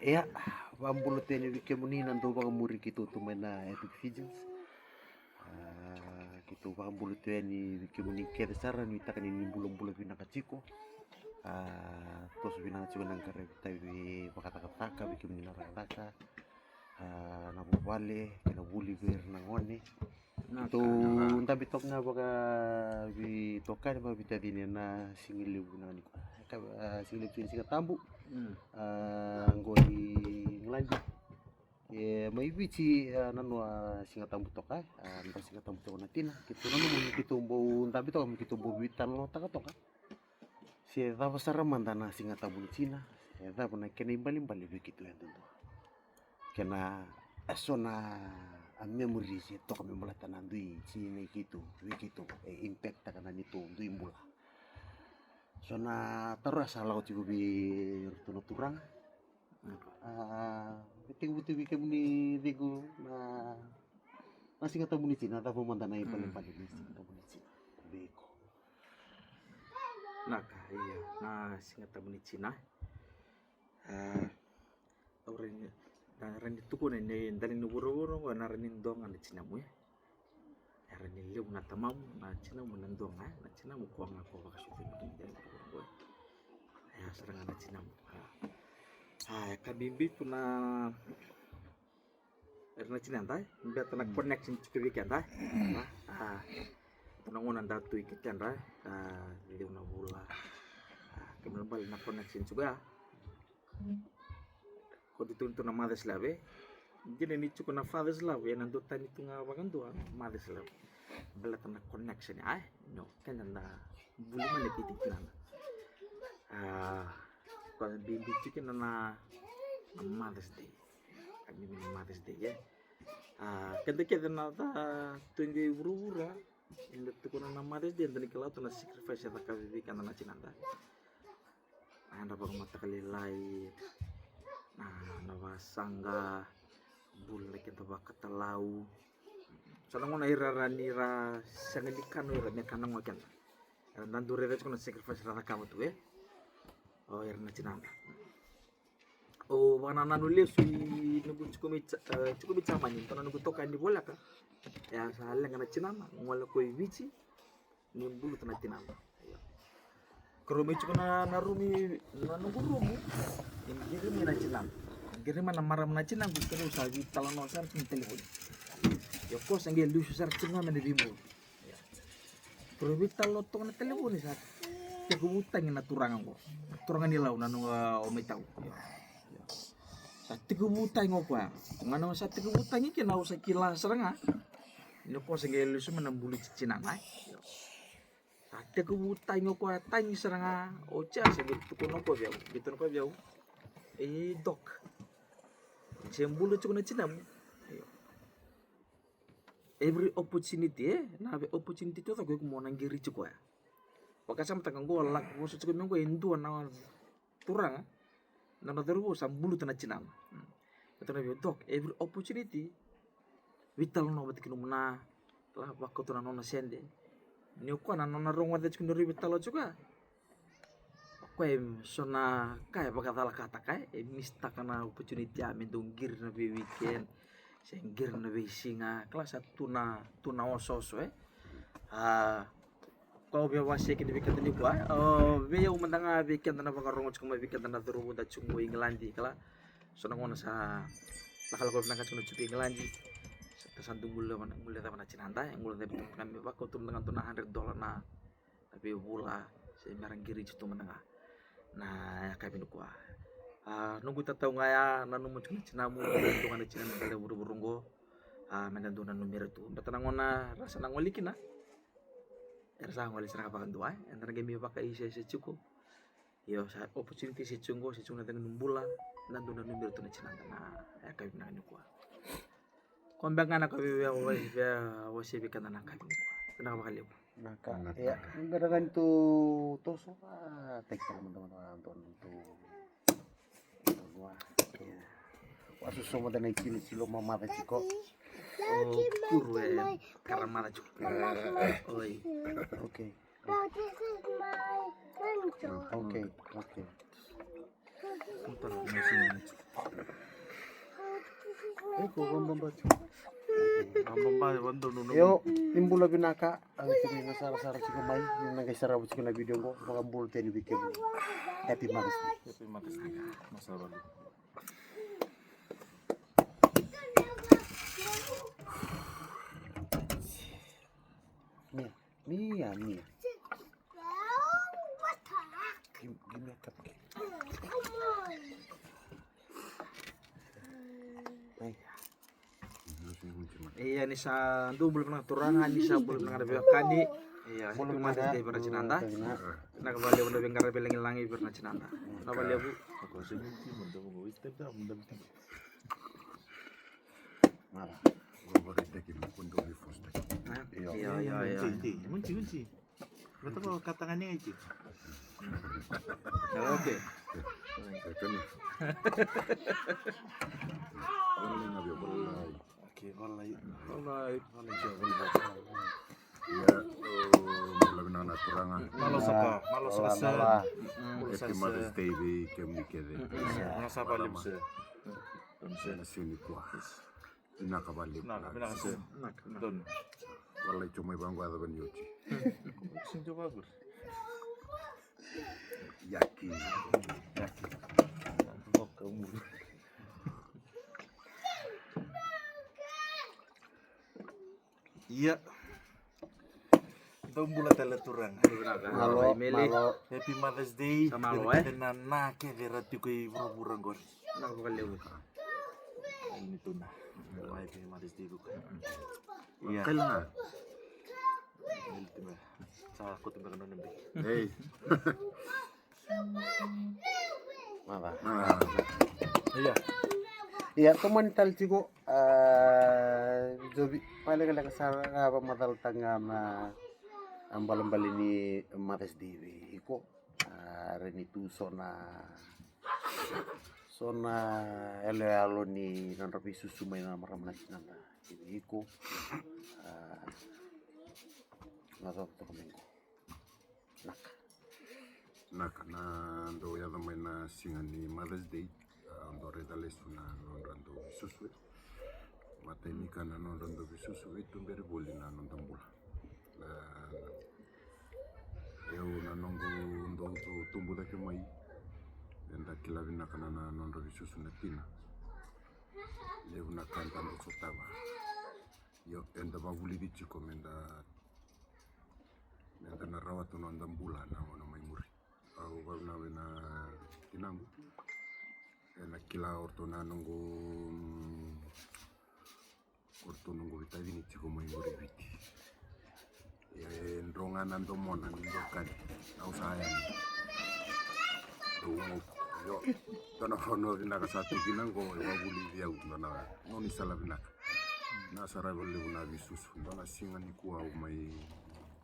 ya bambulo tene wike munina ndo baka muri kitu tumena Epic Visions. Kitu bambulo tene wike muni kere sara ni takani ni bulo-bulo vina kachiko. Tos vina kachiko nang kare tawi bakata-kataka wike muni narakataka. Na bubale kena buli ver nangone. Tu ntabi tok nga baka bi tokan ba bitadini na singilib na ni singilib singa tambu. Ngoi ngelanjut mai bici nanu singa tambu toka nda singa tambu toka natina kitu nanu mo kitu mbau ntabi toka kitu mbau bitan lo taka toka si dava saraman dana singa tambu ni Cina dava na kena imbali begitu ya tentu kena asona a memories toka memula tanandui Cina gitu begitu impact takana itu ndui mbula sona terus salau cibu bi rutuno turang beting buti bi kemuni digu na singa tamu ni Cina ta pemandana i paling ni singa tamu ni Cina beko iya na singa tamu ni Cina orang ran itu ko ne dalin wuro na ran ndong na Cina mu ya ran liu na tamam na Cina mu ndong na Cina mu ko nga ko baka syuting mo ya serangan na Cina mu kabimbi puna erna Cina tai mbia tana connection cukup weekend tai tana ngonan datu ikitan tai liu na bula kemudian balik na connection juga ko dituntun na Mother's Love jadi ni cukup na Father's Love ya nanti tani tunga bagan tua Mother's Love bela tana connection no kan na bulu mana kita kinan kalau bimbi cikin na Mother's Day kami minum Mother's Day ya kita na ta tunggu urura inda tukuna na Mother's Day dan kalau tu na sacrifice ya tak kabi kan na cinanda anda bang mata kali lai na wasanga bulle kita bakata lau sana ngona ira sangilikano ira kanang wakan dan dure re kuna sacrifice ra kamu tu oh ira na cinanda wanana nulia sui nugu cukup bicara manin tanah nugu toka di bola ka ya salah ngana cinama ngola koi bici ni bulu tanah cinama kerumi cukup na rumi na nugu rumu ini na cinam giri mana maram na cinam bikin usaha di talano sar pun telepon ya kos angge lu sar cinam na bimbo kerumi talo tong na telepon sar teku utang na turangan ko turangan nilaw na nung omitaw satu kebutai ngokwa, ngana satu kebutai ni kena usah kila seranga. Ini kau senggel lusu menambuli cicina nai. Satu kebutai ngokwa tanya seranga, oca sebut tukun ngokwa biau, betul ngokwa biau. Dok, sembulu cukuna cina. Every opportunity na opportunity tu tak aku mau nanggiri cukwa. Wakasam takkan gua lak, gua suka mengko Hindu na turang. Nana teru sambulu tanah Cina. Kata nabi dok every opportunity vital no batik numna lah waktu tu nana sende. Ni ko nana rong wada cikin dari vital juga. Ko sona kaya bakatala kata kaya mista kana opportunity amin donggir na be weekend. Senggir na be singa kelas tuna osos kau biar wasik ini weekend ini gua biar umandanga weekend na bakarong cuma weekend na terus udah cuma Englandi kala so ngona sa nakal ko nangkat kuno cupi Englandi sa sandung gula mana cinanta yang gula tapi kami bakal tu dengan tu $100 na tapi bula saya merang kiri itu menengah nah kami nukwa nunggu tahu ngaya nanu muncul cinamu tu ngana cinan kale buru-burunggo menantu nanu tu betanang ngona rasa nangolikin Ersa ngoli serang apa dua, antara game pakai isi cukup. Yo sa opportunity si cunggo dengan numbula, nandu number tu na cinanta na ya kabi na nyukwa. Kombangan ako wasi bikan na kabi. Kenapa kali ko? Naka ya ngaragan tu toso tek teman-teman tu gua ya wasu somo dan ikili mama ciko Kurwe karena mana cukup. Oi. Okay. No, this is my pencil. Okay. Untuk mesin ko bambacho. Mamba bantu nunu. Yo timbula binaka kami na sara-sara si kamay yung nagaisara ko na video ko baka bulten bikin. Happy Mother's Day. Happy Mother's Day. Masalah. Mia. What Give me a cup. Come on. Ay. Iya ni sa belum pernah turangan ni sa belum pernah ada kani. Iya, Belum Happy Mother's Day pernah cinanta. Nak kembali udah bengkar belengin langi pernah cinanta. Nak balik bu. Ako sa minti mo daw mo istep da mo daw. Marah. Iya. Kunci. Berarti kalau katangannya aja. Oke. Oke, wallahi. Ya, mulai nana kurangan. Malos ka sa. Happy Mother's Day di kami kede. Mga sapalim sa. Sana sini kuah. Pinakabalik. Pinakasa. Don. Walay cuma bangga ada ban yuci. Sinjo bagus. Yakin. Kamu. Iya. Ito mula talaturang. Malo. Happy Mother's Day. Sama lo, Kita na kaya rati ko burang gor. Nak balik bu. Ini tuh nah. Happy Mother's Day ko. Iya. Kailangan. Sa ako tiba kanon nabi. Hey. Marah. Iya. Ya komentar juga jobi paling kala kasar apa madal tanga na ang balambal ini Mother's Day iko reni tu sona elo ni non rapi susu may na maramna sinanda iko nado to kamingo Nak na ando ya damay na singani Mother's Day. Ando redales na nonrando susu. Matay ni kana nonrando susu itu beri boleh na nondambula. Eu na nongo ndo tumbu da kemai. Enda kilabi na kana na nonrando susu na tina. Eu na kanta ndo sotaba. Yo enda baguli di chiko menda na rawatu nondambula na ono mai muri. Au na wena tinambu. Ena kila orto nunggu vita vini chiko mo ingori viti. Ndronga nando mona nindokan. Au saya ni. Yo tono fono vinaka satu kinango wabuli dia ndona noni sala vinaka. Na sara bolle una visus ndona singa ni kuwa mai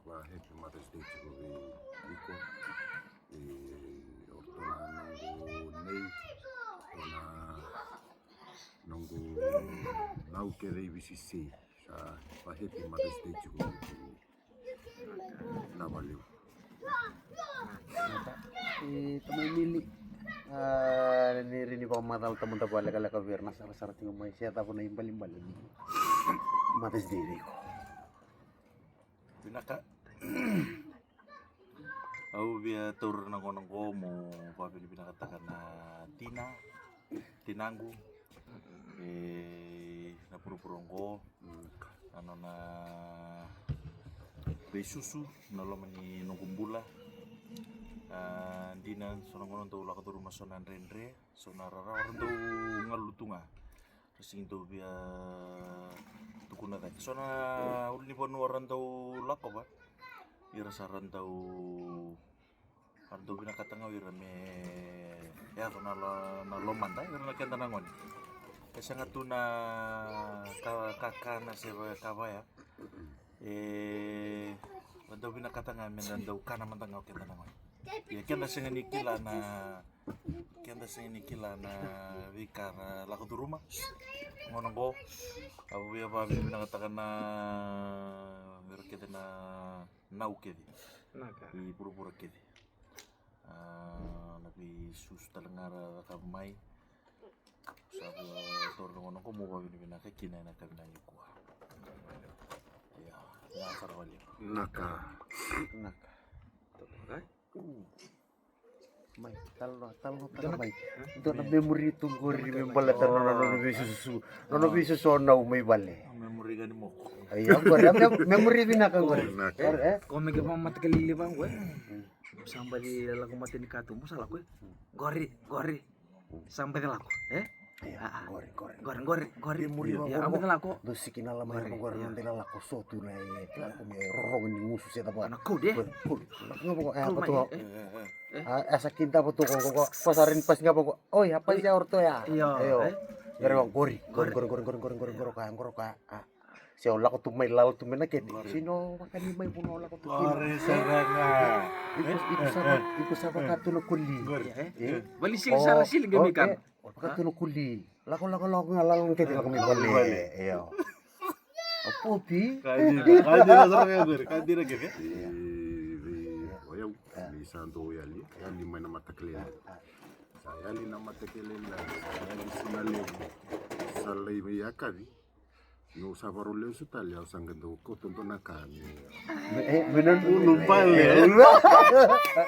wa Happy Mother's Day chiko iko. Orto nungu nei nunggu nau kere ibisisi sa pa Happy Mother's Day juga na baliw tamay mili ni rini pa madal tamun ta bala kala ka verna sara tingo may siya tapo na imbal Mother's Day ko Pinaka. Au biya tur na ko mo papili pinakatakan na tinanggu na puro-purong ko ano na besusu na laman ni nungumbula di na so nang konon to laka to rumah sonan renre so nararawaran to ngalutunga terus itu biya tukuna tadi so na uli pon waran to lako ba irasaran to ardo binakatanga wirame ya ko na loman tayo na kanta nangon kasi nga to na kakana si kabaya ardo binakatanga men daw kana man tangaw kanta nangon ya kanda singa nikila na vikara lako to rumah ngonong ko abu ya ba binakatakan na kita na naukedi i pura-pura kedi nabi sus talangara kamay Sabu torno ngono ko mo ba binibina kay kinay na kami na yuko. Ya, ya sarwali. Naka. Naka. Ay, Mai, talo taka mai. Ito na memory itong gori membala tano na bisu sona umay bale. Ang memory gani mo ko. Ayam gori, memory binaka gori. Naka. kau mega mata kelili bang gue. Sampai di lagu mati ni katu salah gue. Gori. Sampai di lagu, Gori. Gori. Memory Ya, ambil lagu. Dosi kinala mai gori nanti la ko sotu na ye. Ko me rorong ni musu se tapa. Anakku deh. Ngapa apa Mai, tuh? eh. Asa kinta apa tuh kok pasarin pas ngapa kok. Oh, apa sih orto ya? Iya, Ayo. eh. Gari bang gori ka. Si ola ko tumay lalo tumay na kedi. Sino makan ni may puno ola ko tumay. Ore saranga. Iku sama katulo kuli. Eh? Balik sini sana sini gak kan? Katulo kuli. Lako ngalalong kedi lako mi bali. Iyo. Opo pi? Kadira saranga gori. Kadira gitu. Oyau, di santo yali main nama tekelele. Saya li nama tekelele, saya li sinale. Salai meyakari. No sabarole sutali au sangendo ko tonto nakami. Bener Lupa ya.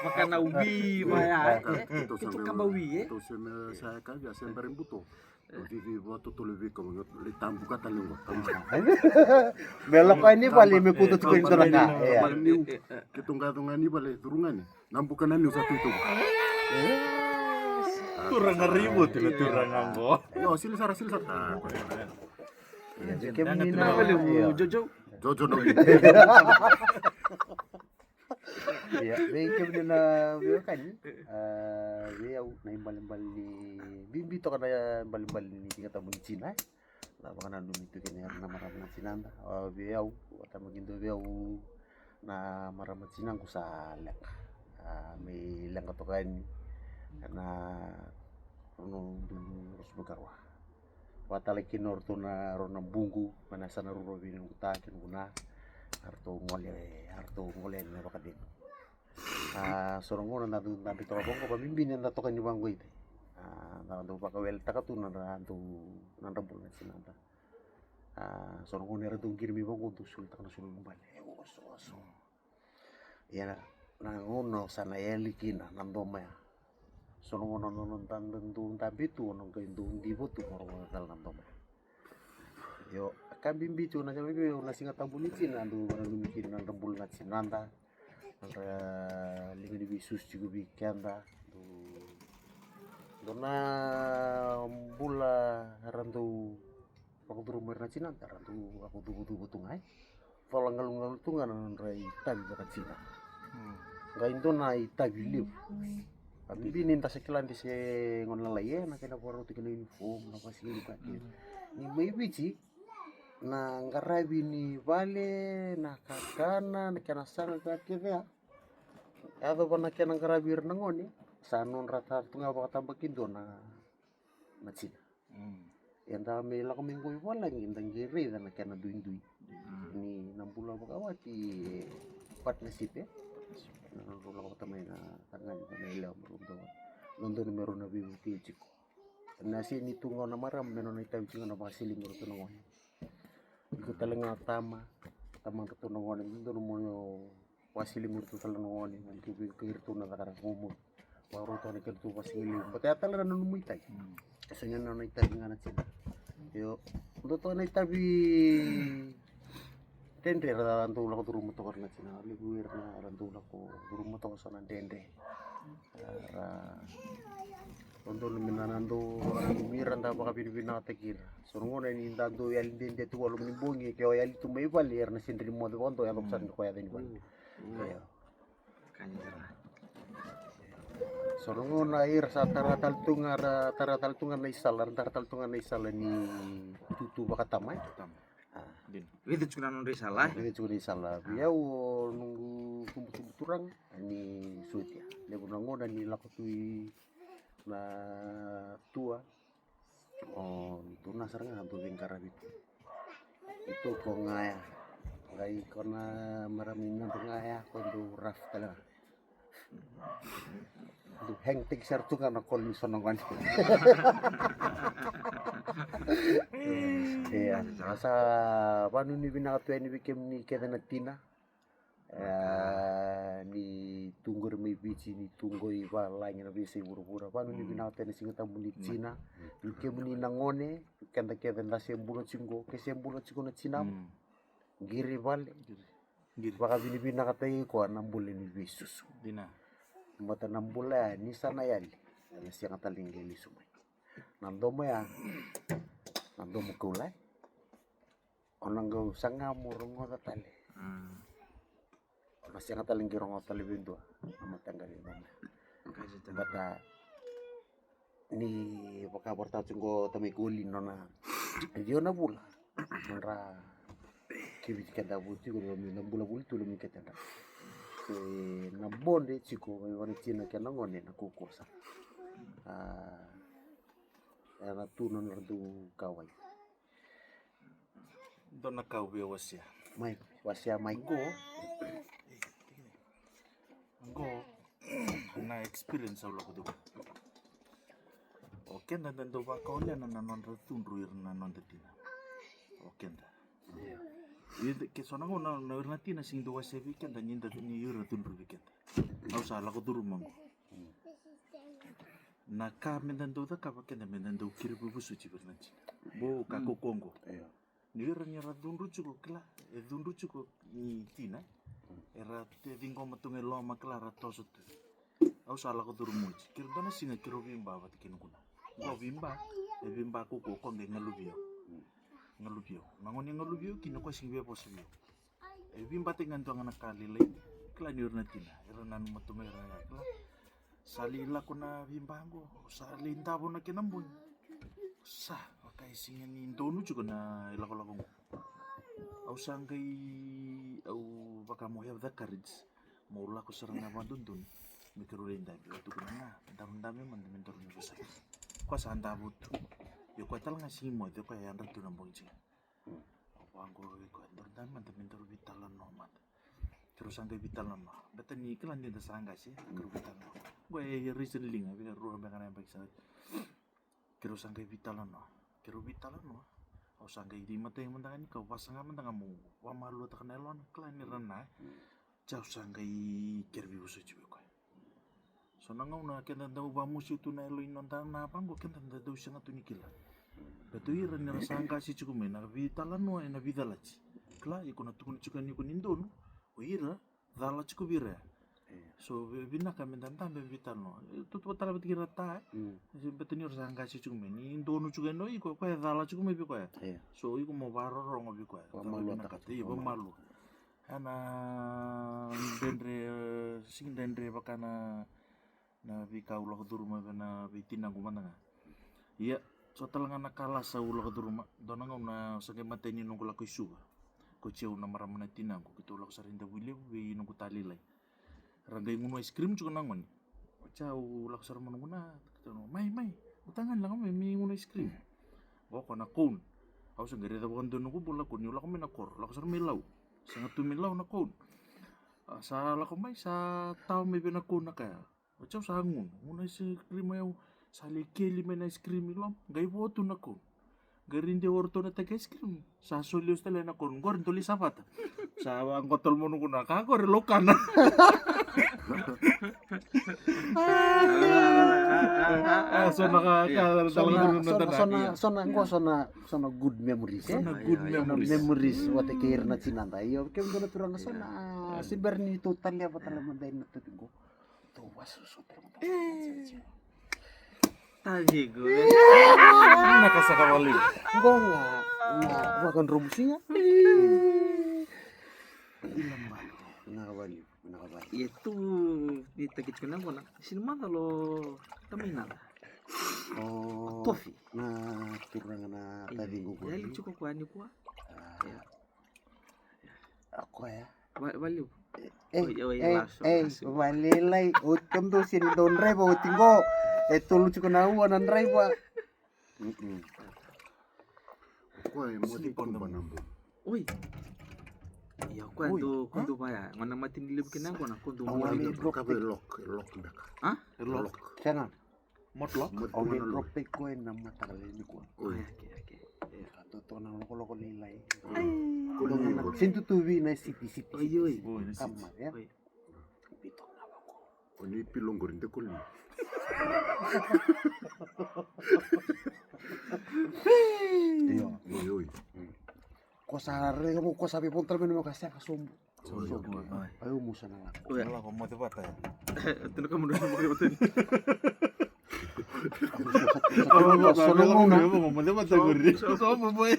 Makan ubi, maya. Itu Itu kabawi, Itu saya kagak sembarin buto. Vivi waktu tu lebih kau le tambu kata lengo. Belok ka ini bali me kutu tu itu na ka. Iya. Ketunga-tunga ni balik turungan ni. Nampukan ni satu itu. Turang ribut itu turang anggo. Yo silisar. Kenapa lu Jojo? Jojo no. Iya, begitu na biyo kan. Biyo na imbal ni bimbi to kana imbal ni tingkat tabun Cina. La baka nandun ito kanya na maraming sinanda. Biyo wata magindo biyo na maraming sinang ko sa lek. May lang to kan na runong dulu harus begarwa. Wata lagi norto na rona bunggu mana sana ruro binung utakin guna harto ngole na baka din. Sorong ngono na dun tabi to ko pamimbin na to kan ni banggo ite. Na do baka welta ka tu na rantu na rabul na sinanta. Sorong ngono ra dun girmi banggo tu sulta na sulung bale. Oso. Ya na ngono sana elikina nandoma ya. Sono ngono non tandun tabi tu non kain dun di botu ngoro kal nandoma. Yo kan bimbi tu na jabe na singa tabuni cina andu bikin na rebul na cinanda. Nara lingi di bisus juga bikanda. Dona bula rantu aku tu rumah na cinanda rantu aku tu butu ngai. Kalau ngalung tu ngan rai tabi baka cina. Ngai itu na tabi liu. Tapi ninta sekilan di se ngon lalai na kena poro tu kena uniform na pasi di pakai. Ni mai bici na ngarabi ni vale na kakana na kena sang kaki ya. Ado bana kena ngarabi renangoni sanon rata tu ngapa tambakin do na Cina. Yang dah mela ko minggu wala ngindang giri na kena duin. Ni 6 bulan bakawati partnership ya. Nalulula ko tamay na tangan na ilaw marundaw. Nandun meron na bibuti chiko. Nasi ni tungaw na maram meron na itaw chiko na masiling mo tunangon. Iko talaga tamang tunangon nandun mo yo masiling mo tunangon nanti kirto na karang umur. Waro to ni kirto masiling. Pati talaga nanu mo itay. Kasi nga na itay nga na sila. Yo to na itabi Dendre rantu la ko turu moto karna cina libuir na rantu la ko turu moto sana dendre untuk minanando miran da baka binibina tekir sorong na ni dando yal dende tu walu minibungi kaya yal tu may valer na sindri mo de konto ya loksan ko ya din ban kaya sorong na ir sa taratal tunga na isal ni tutu baka tamay Itu cuma non salah. Ini cuma salah. Biau nunggu tumbuh-tumbuh ini suit ya. Dia nunggu dan ni lakutui na tua. Oh, itu nasarnya hantu bingkara itu. Itu kok ngaya. Ngai kona maramin nang ngaya kondo raf tala. Itu heng tik sertu kana kol misonongan. Iya, masa panu ni binakatua ni bikin ni kita natina. Ni tunggu may bici ni tunggu iba lain na bisi buru-buru panu ni binakatua ni singa tamu ni Cina. Bikin ni nangone kanda kita na sembulo cinggo ke sembulo cinggo na Cina. Giri balik. Giri. Baka binakatua ko nambule ni bisus. Dina. Mata nambule ni sana yali. Ala siang atalingili sumai. Nandomo ya. Nandomo kulai. Onang go sanga murungo tatali. Ona siang atalingili rongo tali bintu. Ama tanggali mama. Bata ni baka porta cunggo tami kuli nona. Dio na bula. Nora kibit kada buti ko na bula bula tu lumi ketanda. Na bonde chiko wana Cina kana ngone na kukosa. Era tuno nardu kawai. Dona kau be wasia. Mai, wasia mai go. Go. Na experience au lakudu. Oke na do ba kau le na non ratundru irna non tetina. Oke nda. Ke sona ngona na irna tina sing do wasia weekend dan nyinda ni irna tundru weekend. Au sa lakudu mango. Na ka mendando da ka pakenda mendando kiribu busu cibernaci. Bo ka ko Kongo. Ni era ni radundu cuko kla, edundu cuko ni tina. Era te vingo matunge lo maklara tosut. Au sala ko turu muci. Kiro dana singa kiro bimba bat kin kuna. Ko bimba, e bimba ko konge ngalubio. Ngalubio. Nangoni ngalubio kino ko sing be posibio. E bimba te nganto ngana kali le. Kla ni urna tina. Era nanu matunge era kla. Salila ko na bimbango. Salinta bo na kinambun. Sa pakai singa ni ndonu juga na ilako-lako mo. Au sanggay au baka mo have the courage. Maula ko sarang na bandundun. Mikirulin dami. Ito ko na dami man mentor ni besar. Ko sa anda buto. Yo ko tal nga simo ito ko yan rito ng bongji. Ako ang ko dami man mentor bitalan no mat. Terus sanggay bitalan no. Beta ni kelan din sa sangga si. Kero bitalan no. Gue recently nga biar ruang bengana yang baik sangat. Kero sanggay bitalan no. O sanggay di mata yang mentangan kau pasang mentangan mu. Wa malu tak nelon kelan ni rena. Jauh sanggay kerbi busu juga kau. So nangau na kena tahu bamusu tu na elo inontan na apa kena tahu sangat tu nikila. Betul ira ni sangka si cukup mena bitalan no ena bidalaci. Kela ikut tukun cukup ni ikut indon. O ira dala cukup ira. So bina kami tentang bebital no. Itu tu tala betikira ta. Betul ni orang kasih cuma ni indonu juga no. Iko kau dala cukup mebi kau. So iko mau baru orang mebi kau. Pemalu tak iya pemalu. Ana dendre bakana na bika ulah duruma bena bitinang kumandanga. Iya. So talangan nakala sa ulah duruma. Donang na sage mateni nunggu laku isu. Ko ceu na maramana tinang ko kita ulah sarinda wile bi nunggu tali lai. Ranggai ngono es krim juga nangon. Cau laksar menunguna kita no mai utangan lang mai ngono es krim. Wa ko na kon. Au sanggere da bukan nunggu bola ko ni ulah ko menakor laksar milau. Sangat tu milau na kon. Sa la ko mai sa tao mai bena kon na kaya. Cau sangun ngono es krim au sali keli mena es krim ilom gai botu na kon. Garinde orto na tag es krim. Sa solios tele na kon gor tuli sapat. Sa angkotol mo nung kuna ka ko relokan. Sona good memories. Sona good memories. Wate kair na cinanta. Iyo kem gona turang sona si Bernie total ya patala manday na tugo. To wasu so Tadi gue. Nakasakawali. Go nga wakan rumusinya. Ilang ba? Nakabali. Itu ditakit ko na ko na. Sinumata lo kami na. Oh. Tofi. Na turang na tadi ko. Ya lucu ko ani ko. Ako ya. Baliw. Balilay. Utkom to sin don rebo tinggo. Eto lucu kena uanan rebo. Ko ay mo di ko banambo. Uy. Iya kuntu paya. Mana mati nilib kena ko na kuntu mo Awali bro ka lock ndaka. Ah? Sana. Motlok. Oke, drop ko na mata kali ni ko. Oh, oke. Toto nang loko nilai. Sintu tuwi na city. Oh, iya. Oh, ini sih. Kamar ya. Oi. Bito na ako. Oni pilonggorin te kulmi. Iyo. Oi. Ko sarre ko sabi pun termen mo kasi kasumbo. Sombo. Ayo musa na lang. Oh, ya. Wala ko mo bata ya. Tino kamu dulu mau betul. Sono muna. Mo bata guri. Sombo boy.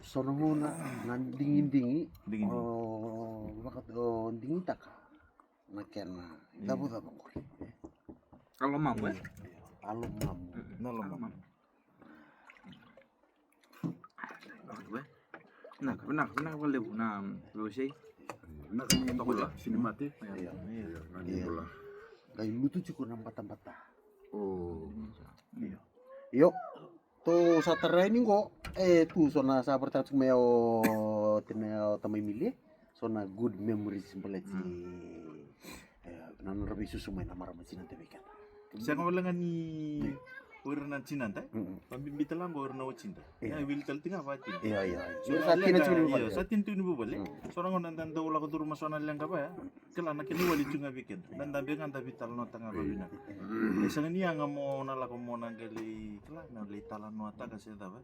Sono muna nan dingin. Dingin. Oh, bakit dingin taka. Nakena. Dabo ko. Kalau mau ya. Alum mam. Nalo Kalau mo. mau. Nah, boleh nah, boleh Nakani bola sinemate. Iya. Ngani bola. Kay lutu cukup nampat-nampat. Oh. Yo. To sa training ko tu sona sa bertat meo teneo tamay mili. Sona good memories simpelati. Nan rabi susu may namara masin tebekan. Siya ko lang ni Ura na cinta, pambimbita lang ura na cinta. Ya, will tal tinga pati. Iya. So Sa tina chulu iya, sa tintu ni bubale. So nang nandan daw la ko turu masona lang ka ba ya. Kala na kini wali chunga weekend. Dan dabe kan dabi tal no tanga babina. Isa ni nga mo na la ko mo nang gali kala na le talan no ata kasi da ba.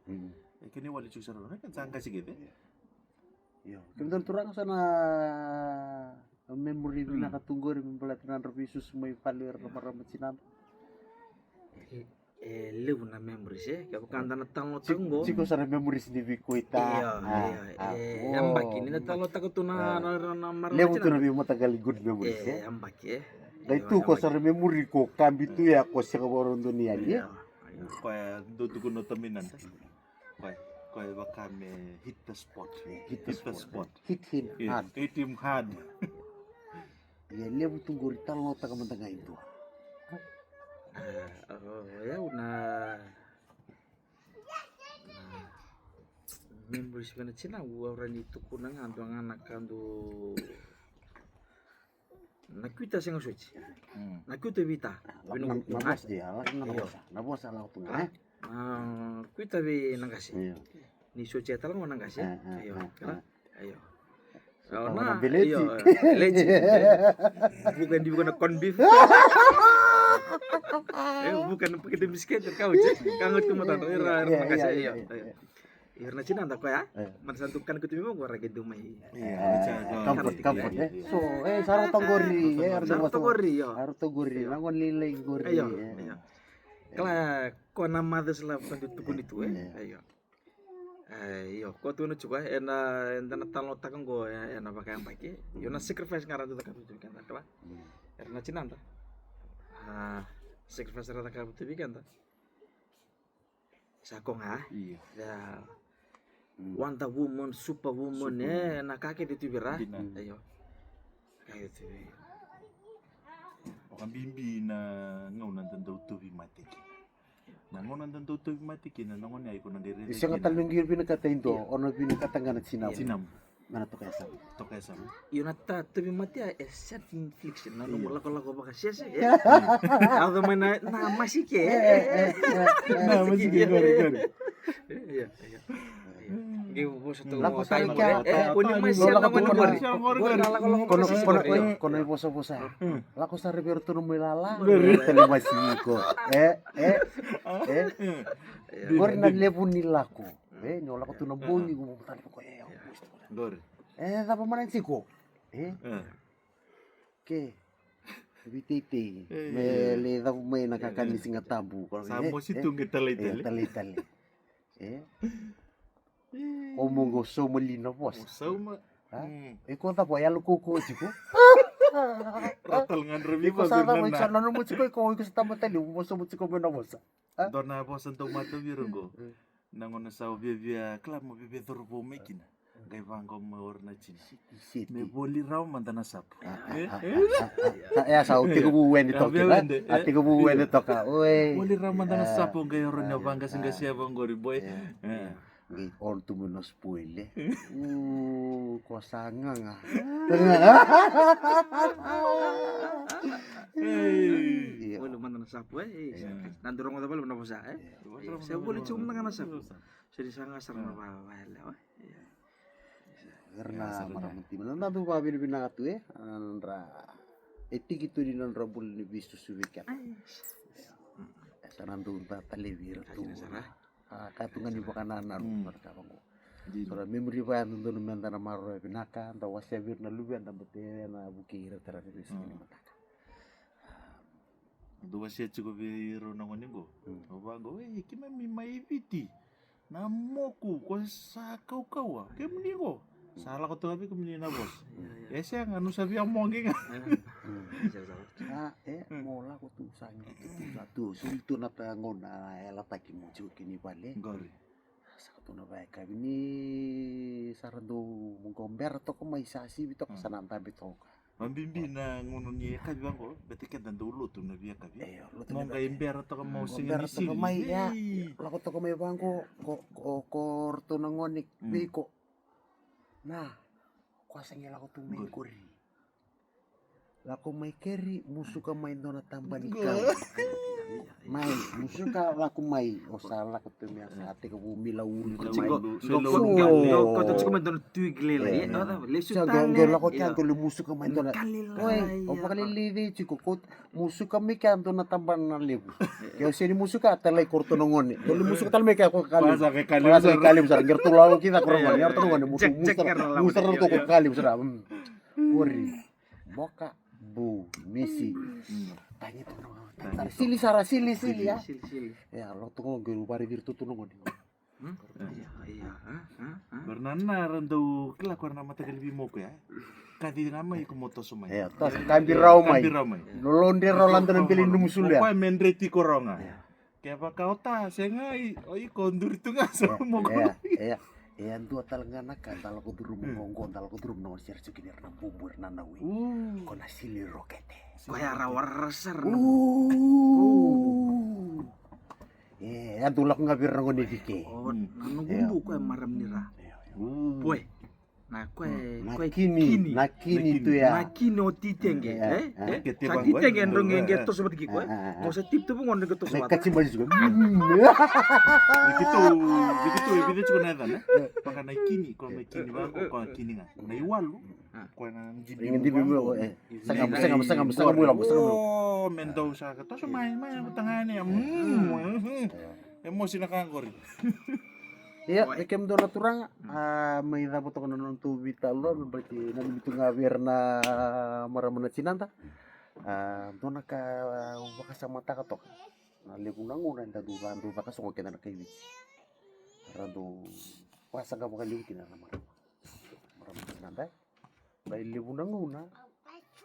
Kini wali chu saro na kan sangka sige be. Iya. Kemudian turang sana memory na katunggo rin pelatihan rabi susu may palir namara masin. Lewu na memories ya. Kaya bukan tanah tanglo tunggo. Chiko sa memories ni Vikuita. Iya. Yang baki ini talo takut tu na marah. Lewu tu nabi matagal good memories ya. Yang baki ya. Dai tu ko sa memory ko kambi tu ya ko sa kaboron dunia ya. Kaya do tu kuno taminan. Kaya bakame hit the spot. Hit him hard. Hit him hard. Ya lewu tu gorita lo ta kamantanga itu. Ya una memories kana Cina orang itu kunang andu anak kandu nakuita senga suci nakuita vita Nabos dia lah nabos ala tu kuita vi nangasi Iya. ni suci talang nangasi ayo ayo Orang Nah, beleci. beleci. Bukan corn beef. Bukan pakai demi skater kau cek. Kangen tuh mata era makasih iya. Irna Cina tak kau ya. Mensantukan ke tuh mau ragi dumai. Kamput ya. So sarang tonggori Sarang tonggori ya. Harus tonggori nangon lilai gori. Ayo. Kala kau nama deslah tukun itu ayo. Iyo, kau tuh nu coba, ena talo takang go, ena pakai yang pakai, yo na sacrifice ngaran tuh takang tuh kan, kala, ena Cina anta, sacrifice rata takang tuh kan, sakong Iya. ya, Wonder Woman, Superwoman, na kakek itu bira, ayo, kayak itu, Orang bimbi na ngaunan tentang tuh mati. Nangonan tentang tuh mati kina nangon ay ko na dire. Isang talong gil pinakatain to, ono pinakatanggan at Sinam. Mana to kaya sa? To kaya sama. Yun ata tubi mati set infliction, na nung lako baka siya siya, ako man na masih ke, Nah, masih gori. iya. Ibu bos itu Laku tayo sa mo kya. kunin man siya naman Kono ibosa-bosa. Laku sa Roberto no milala. Telemasiko. Gor na lebu nilako. Nyola ko tu na bunyi ko tali ko Gori. Tapa manan siko. Ke. Bititi. Mele da may nakakani singa tabu. Samo situ ngetalay-talay. Tali-tali. Omong goso molino bos. Usaw ma. Iko ta po yalo kuko chiko. Ratal ngan rebi Iko pa sa ta mo gurnan isa na. nanu mo chiko iko sa tama tali mo sa mo chiko mo na bosa. Doon na po sa tomato birungo. Nangon na sa bibia klap mo bibia turbo mekina. Gay bangko mo na Cina. Shit. Me boli raw mantana sap. Ya sa uti ko buwen ito kita. Ati ko buwen ito ka. Oy. Boli raw mantana sap gay ron na bangka singa siya bang gori boy. Ngai on tu meno spoile. Ko sangang ah. Iya. Boleh mantan sapu nanti orang kota boleh menapa saya saya boleh cuma dengan sapu jadi sangat serem apa lah Karena maramunti mana tu pa binibina tu nandra etik itu di nandra bul ni bisu suwikat. Sanandu ta talewir tu. Katungan di bakanan mereka bango. Sora memori pa nandun mentana maro binaka ta wasabir na lubian ta bete na bukira tara ni bisu ni mata. Dua sia cukup biro nangoni go. Oba go kima mi mai viti. Namoku ko sa kau ah. Kemni go. Salah ko tapi kemni na bos. Ya sia nganu sabi ang mongi nga. Mola ko tu sangi tu satu sultu na tangon na ela taki mo kini bale. Gori. Satu na baik kami sarando mengomber to ko mai sasi bito sananta bito. Mambimbi na ngono ni kabi bango. Beti kan dan dulu tu na biya kabi. Lo Mau ka imber to ka mau sing Ngomber ni to ko mai ya. Lako to ko mai bangko ko to nangonik biko. Nah, kuasa ngela ko tu mai kuri. Lako mai keri musuh ka mai dona tambah nikah. Mai musuh ka lako mai osala ko tu mi ate ko bumi la uli ko mai. kau tu cuma don tuig lela ya lesu Gak lako tiang ko musuh ka mai dona. Oi, o pakali livi chiko ko musuh ka mi kan dona tambah na lebu. Kaya sini musuh ka talay korto nongoni. Doli musuh ka talay ka ko kali. Masa ke kali. Masa ke kali besar gertu lalu kita kurang yar nongoni musuh musuh to ko kali besar. Kuri. Boka bu misi. Tanya tu nongoni. Sili ya. Ya lo tu guru bari virtu tu nongoni. iya Bernana rando kelakuan nama tagal bimoko ya. Kadi nama iku moto sumai. Ya, tas kambir raumai. Kambir ramai. Nolonde Rolando ng bilin numusul ya. Opa mendreti koronga. Kaya pa kau ta sengai oi kondur tu nga so mo. Dua talaga nakan talo ko duru monggo talo ko duru no sir cikini na bumbur na nawi. Kona sili rokete. kaya rawar resar Tulak ngabir na ngoni dike. nanu gumbu kau maram nira boy nah kau Nakini itu ya. nakini oti tenge Ketibang kati boy. tenge ndong ngeto sobat gi kau kau setip tu pun ngon ngeto sobat Kacim baju juga. Begitu begitu cukup nada na. Baka na kini ko may kini ba ko kini nga. Na iwalu. Ko na jibi. Ingin di bimu sangam ulang. Oh, mendau sa ka to sumay tangani. Emosi na kangkor. Iya, ikem do naturang may dapat ko nanon tu vitalo berarti nan bitu ngawir na maramana cinanta. Do naka wakasama takatok. Na legunang una nda du bandu bakas ko kena kay wit. Rado wasa ka bakali kina na maramana cinanta. Dahil legunang una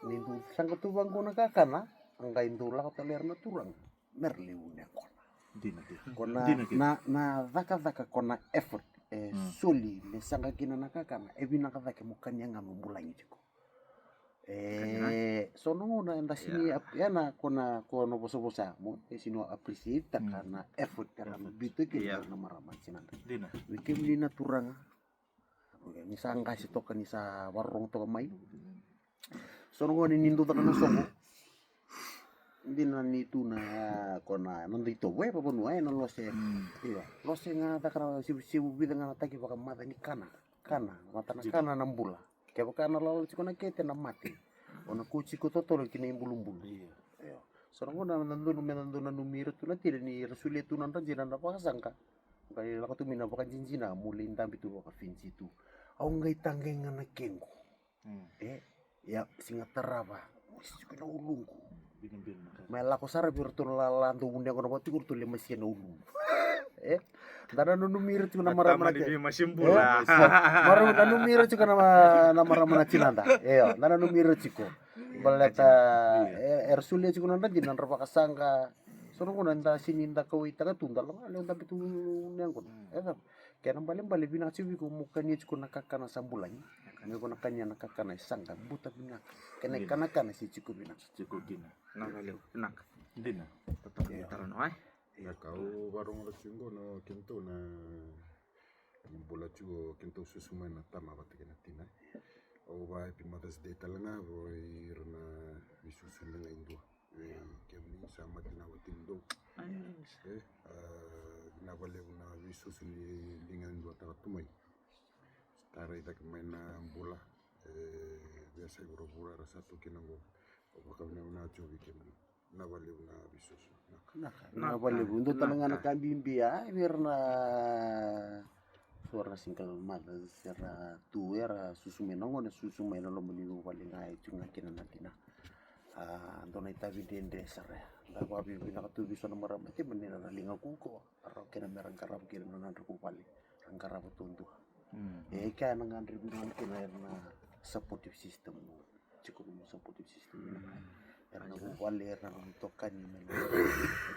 nindu sangko tu bangko nakakana ang kain dula ko taler na turang merliunya ko. Kona na dhaka kona effort soli ne sanga kina nakakana ebina kadhaka mukanya ngama mulangi chiko sono na enda sini yana kona bosa mo sino appreciate karena effort karena bitu ke na marama sinanda wiki mlina turanga ni sanga si toka ni sa warung to mai sono ngoni nindu takana songo hindi na nito na kona nandito we pa puno ay no se iya lo se nga takara si bida nga nataki baka mata ni kana mata na kana ng bula kaya baka nalalo si kona kete na mati o na kuchi ko totoro kina yung bulumbulu iya so na nandun na numiro tu na tira ni rasuli tu nanda jina na pakasangka kaya lako tu mina baka jinjina muli intambi tu baka finsi tu au ngay tanggay nga na kengo ya singatara ba isi ko na ulungko Mela ko sara virtual landu undia ko nabati kurtu le masien ulu. Dana no numiro tu na marama na. masimbula Maru na numiro tu na marama na cinanda. Dana numiro chiko. Baleta ersule chiko na din na rapa kasangka. Sono ko nanda sininda ko ita ka tundal lo ale tapi tu nyang ko. Kaya nang bali binasibi ko mukanya chiko nakakana sambulan. Kami ko nakanya nakakana sangka buta binak. Kena kana si chiko binak. Cukup gina. nakaliw nak Hindi na. taron ay Ya kau warung lesinggo no kintu na cuo kento susumai na tama bata kena tina. O ba pimatas de talanga boy rona bisusun dengan indo. Kemni sama tina watindo. Na wale una bisusun dengan indo taratumai. Tara ita kemaina bola. Biasa gura-gura rasa tu kena go. O kami una cobi kemni. Na wale una bisusun. Nah, boleh untuk talangan kambing biar na suara singkal mata sera tu era susu menongo na susu menongo meninu paling ngai cunga kena nanti na antona ita bidende sera la wabi bina tu bisa nomor mati menina na linga kuko arau kena merang karab kena na ruku pali angkara betuntu kan ngan ribuan kena na supportive system cukup supportive system karena wali karena mentokan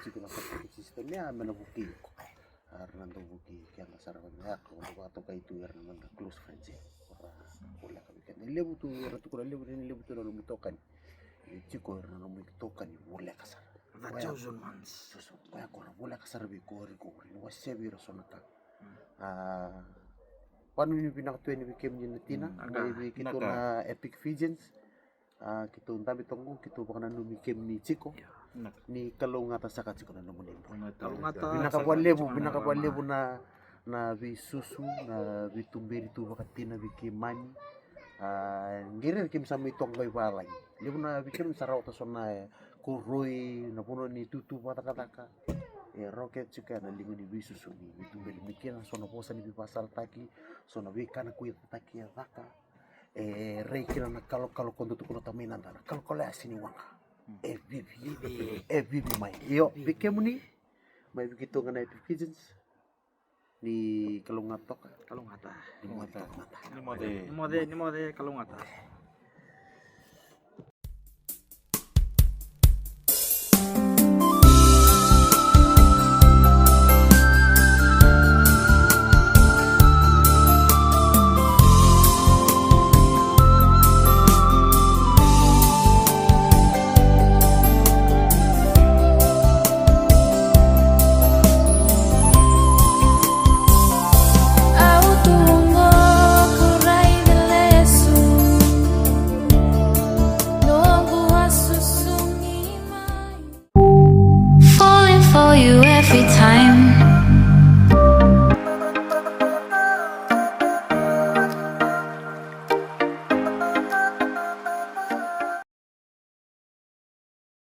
jika supportive systemnya menabuki karena buki karena sarapan ya kalau atau kayak itu karena close friends ya orang boleh kami kan ini butuh ratu kurang ini butuh lalu mentokan jika karena mentokan boleh kasar The chosen ones. susu kayak orang boleh kasar bikori wasya biro sonata panu ini pinak tu ini bikin jenetina maybe kita na epic visions kita untabi tunggu kita bukan anu bikin ni ciko ni kalau ngata saka ciko na namun Kalau ngata binakabuan lebu na vi susu na vi tumberi tu bakatina bikin mani ngirir kim sami tong kay balay lebu na bikin sarau tasona kuroi na puno ni tutu kata roket juga na lingu ni vi susu ni tumberi mikir sona posa ni pasal taki sona vikana kuya taki ya taka rei kira na kalau kondo tu kuno taminan dana kalau asini wanga bibi mai yo bikin ni may begitu ngana epic visions di kalau ngata Ini mode kalau ngata.